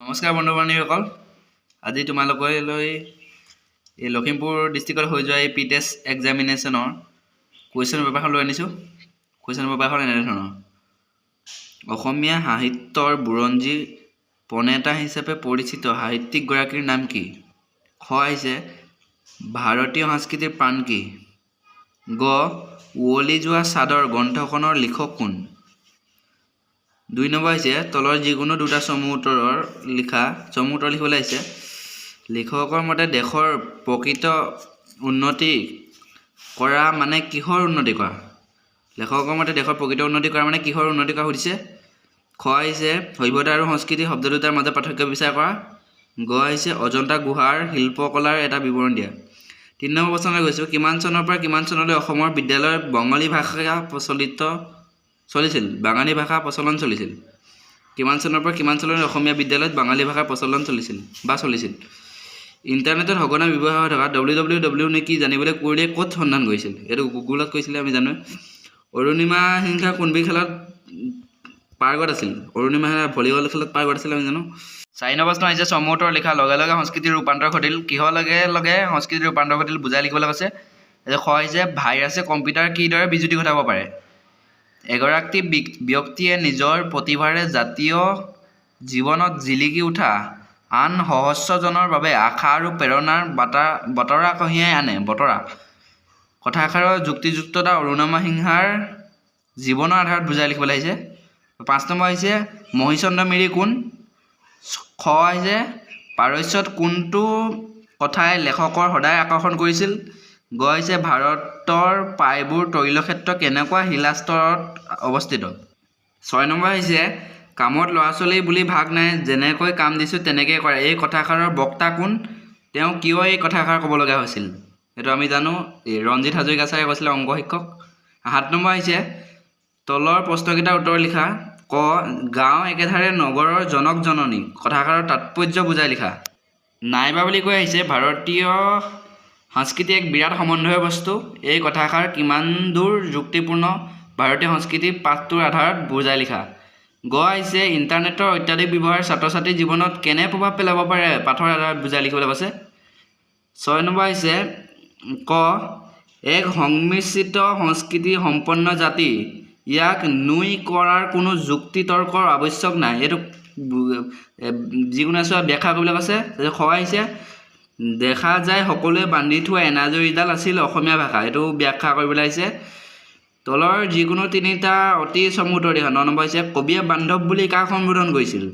নমস্কাৰ বন্ধু বান্ধৱীসকল, আজি তোমালোকলৈ এই লখিমপুৰ ডিষ্ট্ৰিক্টত হৈ যোৱা এই টেষ্ট এক্সামিনেশ্যনৰ কুৱেশ্যন পেপাৰখন লৈ আনিছোঁ। কুৱেশ্যন পেপাৰখন এনেধৰণৰ: অসমীয়া সাহিত্যৰ বুৰঞ্জী প্ৰণেতা হিচাপে পৰিচিত সাহিত্যিকগৰাকীৰ নাম কি? খ আহিছে ভাৰতীয় সংস্কৃতিৰ প্ৰাণ কি? গ উৱলি যোৱা চাদৰ গ্ৰন্থখনৰ লিখক কোন? 2 নম্বৰ হৈছে তলৰ যিকোনো দুটা চমু উত্তৰ লিখিবলৈ আহিছে। লিখকৰ মতে দেশৰ প্ৰকৃত উন্নতি কৰা মানে কিহৰ উন্নতি কৰা? লেখকৰ মতে দেশৰ প্ৰকৃত উন্নতি কৰা মানে কিহৰ উন্নতি কৰা সুধিছে। খ আহিছে সভ্যতা আৰু সংস্কৃতি শব্দ দুটাৰ মাজত পাৰ্থক্য বিচাৰ কৰা। গ আহিছে অজন্তা গুহাৰ শিল্পকলাৰ এটা বিৱৰণ দিয়া। 3 নম্বৰ প্ৰশ্নলৈ গৈছোঁ। কিমান চনৰ পৰা কিমান চনলৈ অসমৰ বিদ্যালয়ত বাঙালী ভাষা প্ৰচলন চলিছিল? কিমান চনৰ পৰা কিমান চনলৈ অসমীয়া বিদ্যালয়ত বাঙালী ভাষাৰ প্ৰচলন চলিছিল? ইণ্টাৰনেটত সঘনাই ব্যৱহাৰ হৈ থকা www নে কি জানিবলৈ কুঁৱলীয়ে ক'ত সন্ধান কৰিছিল? এইটো গুগলত কৈছিলে, আমি জানো। অৰুণিমা সিংহা কোনবিধ খেলত পাৰ্গত আছিল? অৰুণিমা সিংহা ভলীবল খেলত পাৰ্গত আছিল, আমি জানো। 4 নম্বৰ প্ৰশ্ন আহিছে চমু উত্তৰ লিখা। লগে লগে সংস্কৃতিৰ ৰূপান্তৰ ঘটিল। কিহৰ লগে লগে সংস্কৃতিৰ ৰূপান্তৰ ঘটিল বুজাই লিখিবলৈ কৈছে। খ আহিছে ভাইৰাছে কম্পিউটাৰ কিদৰে বিজুতি ঘটাব পাৰে? এগৰাকী ব্যক্তিয়ে নিজৰ প্ৰতিভাৰে জাতীয় জীৱনত জিলিকি উঠা আন সহস্ৰজনৰ বাবে আশা আৰু প্ৰেৰণাৰ বতৰা কঢ়িয়াই আনে। কথাষাৰৰ যুক্তিযুক্ততা অৰুণিমা সিংহাৰ জীৱনৰ আধাৰত বুজাই লিখিবলৈ আহিছে। 5 নম্বৰ আহিছে মহিচন্দ্ৰ মিৰি কোন? খ আহিছে পাৰস্যত কোনটো কথাই লেখকৰ সদায় আকৰ্ষণ কৰিছিল? গ আহিছে ভাৰতৰ প্ৰায়বোৰ তৈলক্ষেত্ৰ কেনেকুৱা শিলাস্তৰত অৱস্থিত? 6 নম্বৰ আহিছে কামত ল'ৰা ছোৱালী বুলি ভাগ নাই, যেনেকৈ কাম দিছোঁ তেনেকৈ কৰে। এই কথাষাৰৰ বক্তা কোন? তেওঁ কিয় এই কথাষাৰ ক'ব লগা হৈছিল? সেইটো আমি জানো, ৰঞ্জিত হাজৰিকা ছাৰে কৈছিলে, অংক শিক্ষক। 7 নম্বৰ আহিছে তলৰ প্ৰশ্নকেইটাৰ উত্তৰ লিখা। ক গাঁও একেধাৰে নগৰৰ জনক জননী কথাষাৰৰ তাৎপৰ্য বুজাই লিখা। নাইবা বুলি কৈ আহিছে ভাৰতীয় সংস্কৃতি এক বিৰাট সম্বন্ধীয় বস্তু। এই কথাষাৰ কিমান দূৰ যুক্তিপূৰ্ণ? ভাৰতীয় সংস্কৃতি পাঠটোৰ আধাৰত বুজাই লিখা। গ আহিছে ইণ্টাৰনেটৰ অত্যাধিক ব্যৱহাৰ ছাত্ৰ ছাত্ৰীৰ জীৱনত কেনে প্ৰভাৱ পেলাব পাৰে? পাঠৰ আধাৰত বুজাই লিখিবলৈ কৈছে। 6 নম্বৰ আহিছে ক এক সংমিশ্ৰিত সংস্কৃতি সম্পন্ন জাতি, ইয়াক নুই কৰাৰ কোনো যুক্তি তৰ্কৰ আৱশ্যক নাই। এইটো যিকোনো এছোৱা ব্যাখ্যা কৰিবলৈ কৈছে। খ আহিছে দেখা যায় সকলোৱে বান্ধি থোৱা এনাজৰীডাল আছিল অসমীয়া ভাষা। এইটো ব্যাখ্যা কৰিবলৈ আহিছে। তলৰ যিকোনো তিনিটা অতি চমু উত্তৰ দিয়া। 9 নম্বৰ হৈছে কবিয়ে বান্ধৱ বুলি কাক সম্বোধন কৰিছিল?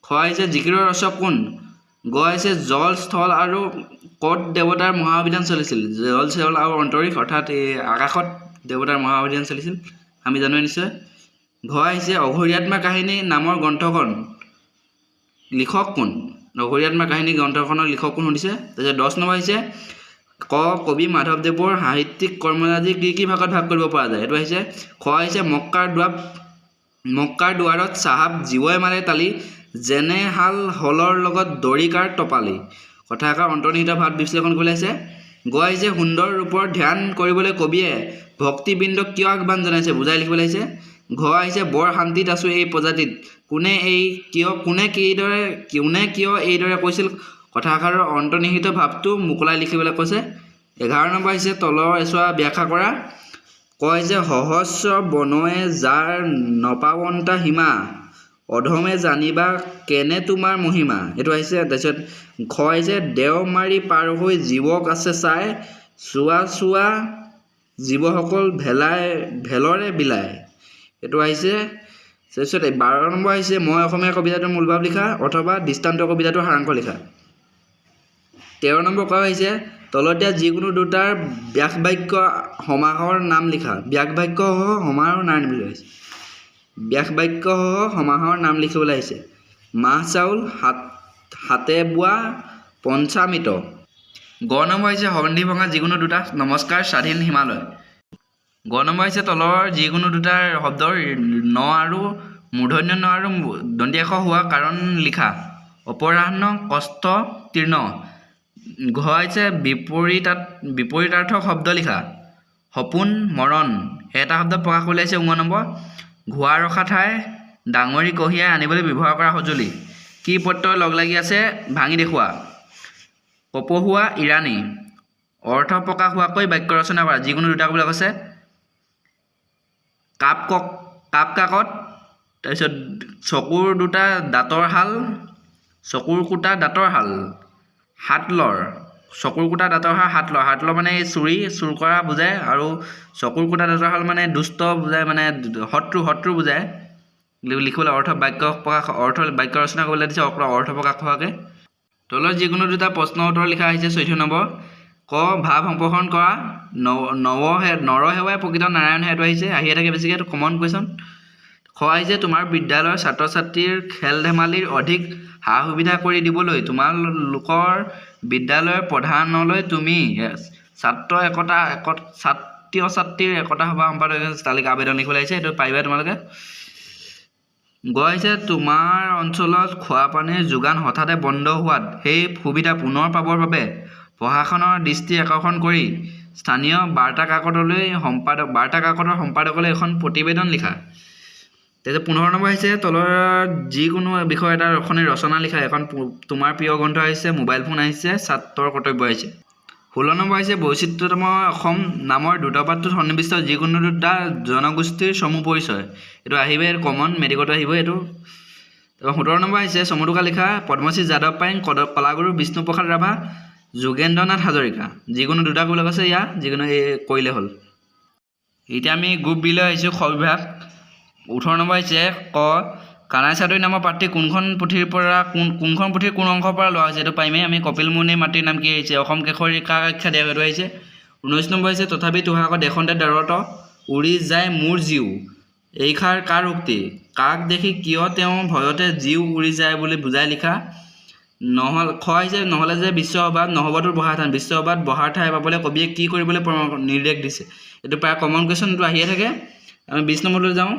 খ আহিছে জিকিৰৰ ৰচক কোন? গ আহিছে জল স্থল আৰু ক'ত দেৱতাৰ মহাঅভিধান চলিছিল? জল স্থল আৰু অন্তৰীক্ষ অৰ্থাৎ এই আকাশত দেৱতাৰ মহাঅভিধান চলিছিল, আমি জানো নিশ্চয়। ঘ আহিছে অঘৰীয়াত্মা কাহিনী নামৰ গ্ৰন্থখন লিখক কোন? অঘৰীয়াত্মা কাহিনী গ্ৰন্থখনৰ লিখক কোন সুধিছে। তাৰপিছত 10 নম্বৰ আহিছে ক কবি মাধৱদেৱৰ সাহিত্যিক কৰ্মৰাজি কি ভাগত ভাগ কৰিব পৰা যায়? এইটো আহিছে। খ আহিছে মক্কাৰ দুৱাৰত চাহাব জীৱই মাৰে তালি, যেনে হাল হলৰ লগত দৰিকাৰ টপালি। কথাষাৰ অন্তৰ্নিহিত ভাৱ বিশ্লেষণ কৰিবলৈ আহিছে। গ আহিছে সুন্দৰ ৰূপৰ ধ্যান কৰিবলৈ কবিয়ে ভক্তিবৃন্দক কিয় আহ্বান জনাইছে? বুজাই লিখিবলৈ আহিছে। ঘ আহিছে বৰ শান্তিত আছো এই প্ৰজাতিত, কোনে কিয় এইদৰে কৈছিল? কথাষাৰৰ অন্তৰ্নিহিত ভাৱটো মোকলাই লিখিবলৈ কৈছে। 11 নম্বৰ আহিছে তলৰ এছোৱা ব্যাখ্যা কৰা। ক আহিছে সহস্ৰ বনয়ে যাৰ নপাৱন্তা সীমা, অধমে জানিবা কেনে তোমাৰ মহিমা। এইটো আহিছে। তাৰপিছত খ আহিছে দেও মাৰি পাৰ হৈ জীৱক আছে চাই, চোৱা জীৱসকল ভেলৰে বিলাই। এইটো আহিছে। তাৰপিছত 12 নম্বৰ আহিছে মই অসমীয়া কবিতাটোৰ মূলভাৱ লিখা অথবা দৃষ্টান্ত কবিতাটোৰ সাৰাংশ লিখা। 13 নম্বৰ কোৱা হৈছে তলত দিয়া যিকোনো দুটাৰ ব্যাস বাক্য সমাসৰ নাম লিখা। ব্যাস বাক্য সহ সমাসৰ নাম লিখিবলৈ আহিছে। ব্যাস বাক্য সহ সমাসৰ নাম লিখিবলৈ আহিছে। মাহ চাউল হাতে বোৱা পঞ্চামৃত। গ নম্বৰ হৈছে সন্ধি ভঙা যিকোনো দুটা। নমস্কাৰ স্বাধীন হিমালয়। গ নম্বৰ হৈছে তলৰ যিকোনো দুটাৰ শব্দৰ ন আৰু মূৰ্ধন্য ন আৰু দন্ত্যাক্ষ হোৱা কাৰণ লিখা। অপৰাহ্ন কষ্ট তীৰ্ণ। ঘ হৈছে বিপৰীতাৰ্থক শব্দ লিখা। সপোন মৰণ এটা শব্দ প্ৰকাশ কৰিবলৈ আহিছে। 19 নম্বৰ ঘোঁৰা ৰখা ঠাই ডাঙৰি কঢ়িয়াই আনিবলৈ ব্যৱহাৰ কৰা সঁজুলি। কি প্ৰত্যয় লগ লাগি আছে ভাঙি দেখুওৱা কপহুৱা ইৰাণী অৰ্থ প্ৰকাশ হোৱাকৈ বাক্য ৰচনা কৰা যিকোনো দুটা ক'বলৈ কৈছে কাপ কাকত তাৰপিছত চকুৰ দুটা দাঁতৰ হাল চকুৰ কুটা দাঁতৰ হাল হাতলৰ চকুৰ কুটা দাঁতৰ হাল হাতলৰ মানে চুৰ কৰা বুজায় আৰু চকুৰ কুটা দাঁতৰ হাল মানে দুষ্ট বুজায় মানে শত্ৰু বুজায় লিখিবলৈ বাক্য ৰচনা কৰিবলৈ দিছে অৰ্থ প্ৰকাশ হোৱাকৈ তলত যিকোনো দুটা প্ৰশ্ন উত্তৰ লিখা আহিছে 14 নম্বৰ ক ভাৱ সম্প্ৰসাৰণ কৰা নৰসেৱাই প্ৰকৃত নাৰায়ণ সেৱাটো আহিয়ে থাকে বেছিকৈ এইটো কমন কুৱেশ্যন খ আহিছে তোমাৰ বিদ্যালয়ৰ ছাত্ৰ ছাত্ৰীৰ খেল ধেমালিৰ অধিক সা সুবিধা কৰি দিবলৈ তোমালোকৰ বিদ্যালয়ৰ প্ৰধানলৈ তুমি ছাত্ৰীৰ একতা সভা সম্পাদক তালিকা আবেদন লিখিবলৈ আহিছে এইটো পাৰিবা তোমালোকে গ আহিছে তোমাৰ অঞ্চলত খোৱা পানীৰ যোগান হঠাতে বন্ধ হোৱাত সেই সুবিধা পুনৰ পাবৰ বাবে প্ৰশাসনৰ দৃষ্টি আকৰ্ষণ কৰি স্থানীয় বাৰ্তা কাকতৰ সম্পাদকলৈ এখন প্ৰতিবেদন লিখা তাৰপিছত 15 নম্বৰ আহিছে তলৰ যিকোনো বিষয় এটা ৰচনা লিখা এখন তোমাৰ প্ৰিয় গ্ৰন্থ আহিছে মোবাইল ফোন আহিছে ছাত্ৰৰ কৰ্তব্য আহিছে 16 নম্বৰ আহিছে বৈচিত্ৰ্যময় অসম নামৰ দুটাপাঠটোত সন্নিৱিষ্ট যিকোনো দুটা জনগোষ্ঠীৰ সমূহ পৰিচয় এইটো আহিবে কমন মেডিকটো আহিব এইটো তাৰপৰা 17 নম্বৰ আহিছে চমুটোকা লিখা পদ্মশ্ৰী যাদৱ পায়েং কলাগুৰু বিষ্ণুপ্ৰসাদ ৰাভা যোগেন্দ্ৰনাথ হাজৰিকা যিকোনো দুটা ক'বলৈ কৈছে যিকোনো কৰিলে হ'ল এতিয়া আমি গ্ৰুপ বিলৈ আহিছোঁ খ বিভাগ 18 নম্বৰ আহিছে ক কানাই চাদৰি নামৰ পাঠটি কোনখন পুথিৰ কোন অংশৰ পৰা লোৱা হৈছে এইটো পাৰিমেই আমি কপিল মুনিৰ মাতৃৰ নাম কি আহিছে অসম কেশৰী কাৰ আখ্যা দিয়া সেইটো আহিছে 19 নম্বৰ আহিছে তথাপি তোহাকত দেশন্তে দাৰত উৰি যায় মোৰ জীউ এইষাৰ কাৰ উক্তি কাক দেখি কিয় তেওঁ ভয়তে জীউ উৰি যায় বুলি বুজাই লিখা খ আহিছে নহ'লে যে বিশ্বসভাত নহ'বটোৰ বিশ্বসভাত বহাৰ ঠাই পাবলৈ কবিয়ে কি কৰিবলৈ নিৰ্দেশ দিছে এইটো প্ৰায় কমন কুৱেশ্যন এইটো আহিয়ে থাকে আমি 20 নম্বৰলৈ যাওঁ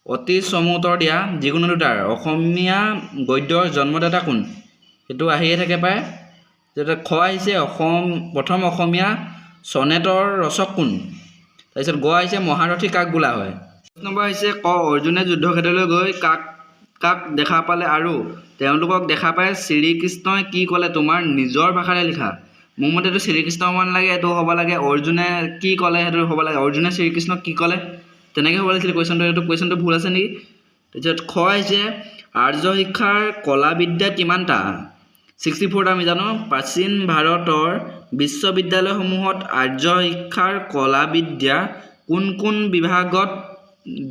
অতি চমু উত্তৰ দিয়া যিকোনো দুটাৰ অসমীয়া গদ্যৰ জন্মদাতা কোন সেইটো আহিয়ে থাকে প্ৰায় যেতিয়া খ আহিছে প্ৰথম অসমীয়া চনেটৰ ৰচক কোন তাৰপিছত গ আহিছে মহাৰথী কাক বোলা হয় 10 নম্বৰ আহিছে ক অৰ্জুনে যুদ্ধক্ষেত্ৰলৈ গৈ কাক দেখা পালে আৰু তেওঁলোকক দেখা পাই শ্ৰীকৃষ্ণই কি ক'লে তোমাৰ নিজৰ ভাষাৰে লিখা মোৰ মতেতো শ্ৰীকৃষ্ণ হ'ব নালাগে এইটো হ'ব লাগে অৰ্জুনে কি ক'লে সেইটো হ'ব লাগে অৰ্জুনে শ্ৰীকৃষ্ণক কি ক'লে তেনেকৈ হ'ব লাগিছিল কুৱেশ্যনটো ভুল আছে নেকি তাৰপিছত খ আহিছে আৰ্য শিক্ষাৰ কলা বিদ্যা কিমানটা 64টা আমি জানো প্ৰাচীন ভাৰতৰ বিশ্ববিদ্যালয়সমূহত আৰ্য শিক্ষাৰ কলা বিদ্যা কোন বিভাগত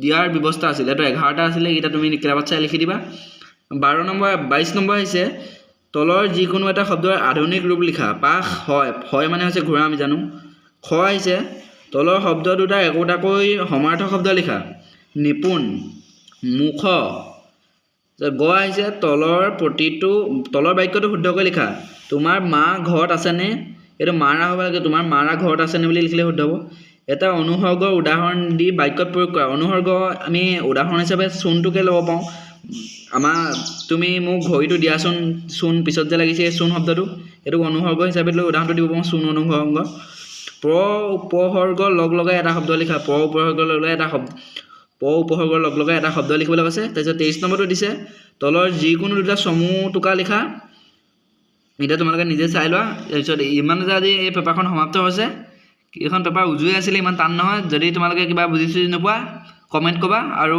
দিয়াৰ ব্যৱস্থা আছিল এইটো 11টা আছিলে এইটা তুমি কিতাপত চাই লিখি দিবা 22 নম্বৰ আহিছে তলৰ যিকোনো এটা শব্দৰ আধুনিক ৰূপ লিখা পাখ হয় মানে হৈছে ঘোঁৰা আমি জানো খ আহিছে তলৰ শব্দ দুটা একোটাকৈ সমাৰ্থক শব্দ লিখা নিপুণ মুখ গ আহিছে তলৰ বাক্যটো শুদ্ধকৈ লিখা তোমাৰ মা ঘৰত আছেনে এইটো মাৰা হ'ব লাগে তোমাৰ মাৰা ঘৰত আছেনে বুলি লিখিলে শুদ্ধ হ'ব এটা অনুসৰ্গৰ উদাহৰণ দি বাক্যত প্ৰয়োগ কৰা অনুসৰ্গ আমি উদাহৰণ হিচাপে চোনটোকে ল'ব পাৰোঁ তুমি মোক ঘড়ীটো দিয়াচোন চোন পিছত যে লাগিছে চোন শব্দটো এইটো অনুসৰ্গ হিচাপে লৈ উদাহৰণটো দিব পাৰোঁ চোন অনুসৰ্গ উপসৰ্গৰ লগ লগাই এটা শব্দ লিখা উপসৰ্গৰ লগ লগাই এটা শব্দ লিখিবলৈ কৈছে তাৰপিছত 23 নম্বৰটো দিছে তলৰ যিকোনো দুটা চমু টোকা লিখা এতিয়া তোমালোকে নিজে চাই লোৱা তাৰপিছত ইমান যে আজি এই পেপাৰখন সমাপ্ত হৈছে এইখন পেপাৰ উজুৱে আছিলে ইমান টান নহয় যদি তোমালোকে কিবা বুজি নোপোৱা কমেণ্ট কৰিবা আৰু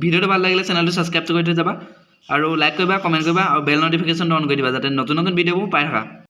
ভিডিঅ'টো ভাল লাগিলে চেনেলটো ছাবস্ক্ৰাইব কৰি থৈ যাবা আৰু লাইক কৰিবা কমেণ্ট কৰিবা আৰু বেল ন'টিফিকেশ্যনটো অন কৰি দিবা যাতে নতুন ভিডিঅ'বোৰ পাই থাকা